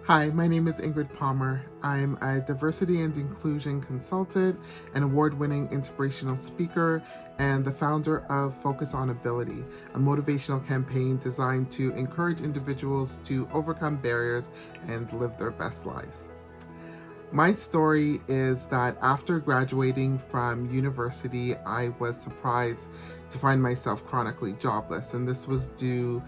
Hi, my name is Ingrid Palmer. I'm a diversity and inclusion consultant, an award-winning inspirational speaker, and the founder of Focus on Ability, a motivational campaign designed to encourage individuals to overcome barriers and live their best lives. My story is that after graduating from university, I was surprised to find myself chronically jobless, and this was due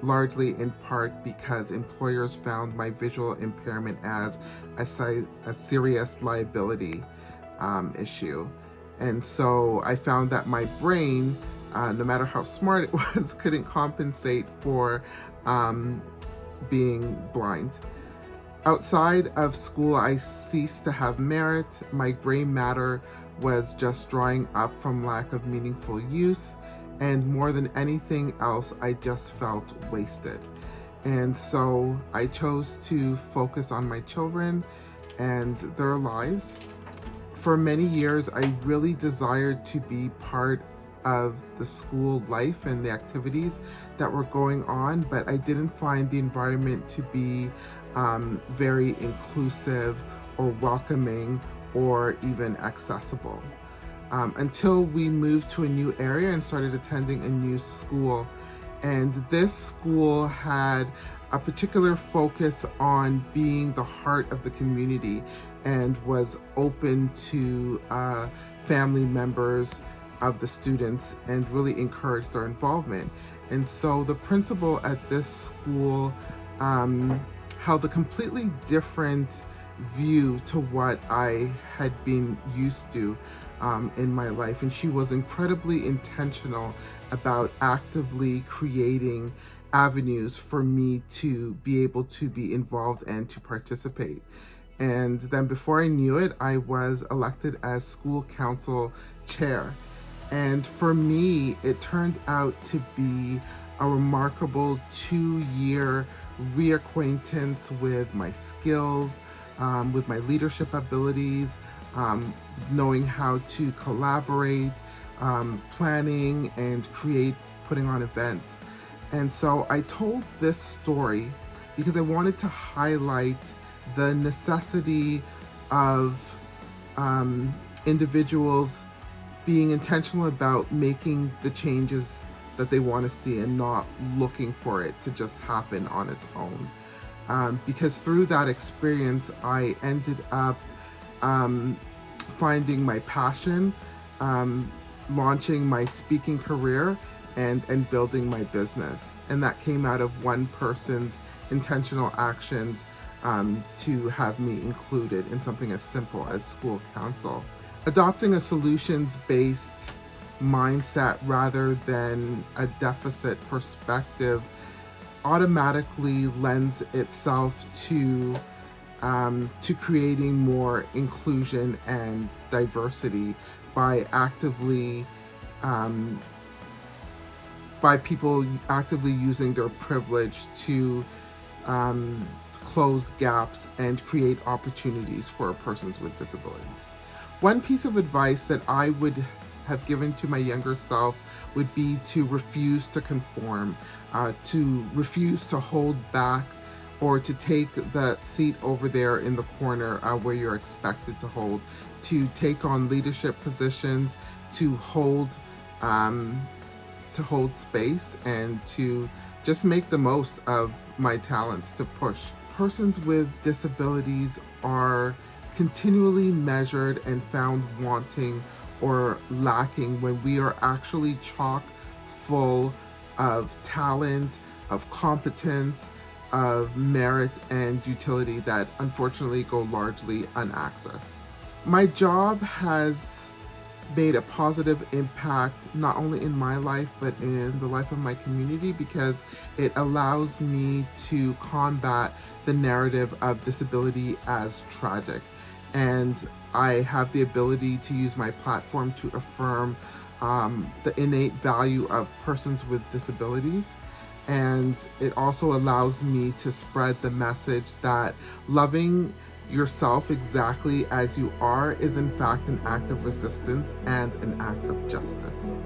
largely in part because employers found my visual impairment as a serious liability issue. And so I found that my brain, no matter how smart it was, couldn't compensate for um, being blind. Outside of school, I ceased to have merit. My gray matter was just drying up from lack of meaningful use. And more than anything else, I just felt wasted. And so I chose to focus on my children and their lives. For many years, I really desired to be part of the school life and the activities that were going on, but I didn't find the environment to be very inclusive or welcoming or even accessible. Until we moved to a new area and started attending a new school. And this school had a particular focus on being the heart of the community and was open to family members of the students and really encouraged their involvement. And so the principal at this school held a completely different view to what I had been used to in my life. And she was incredibly intentional about actively creating avenues for me to be able to be involved and to participate. And then before I knew it, I was elected as school council chair. And for me, it turned out to be a remarkable 2-year reacquaintance with my skills, with my leadership abilities, knowing how to collaborate, planning and putting on events. And so I told this story because I wanted to highlight the necessity of individuals being intentional about making the changes that they want to see and not looking for it to just happen on its own. Because through that experience, I ended up finding my passion, launching my speaking career, and building my business. And that came out of one person's intentional actions to have me included in something as simple as school council. Adopting a solutions-based mindset rather than a deficit perspective automatically lends itself to creating more inclusion and diversity by people actively using their privilege to close gaps and create opportunities for persons with disabilities. One piece of advice that I would have given to my younger self would be to refuse to conform, to refuse to hold back, or to take the seat over there in the corner where you're expected to hold, to take on leadership positions, to hold space, and to just make the most of my talents to push. Persons with disabilities are continually measured and found wanting or lacking when we are actually chock full of talent, of competence, of merit and utility that unfortunately go largely unaccessed. My job has made a positive impact not only in my life but in the life of my community because it allows me to combat the narrative of disability as tragic. And I have the ability to use my platform to affirm the innate value of persons with disabilities. And it also allows me to spread the message that loving yourself exactly as you are is in fact an act of resistance and an act of justice.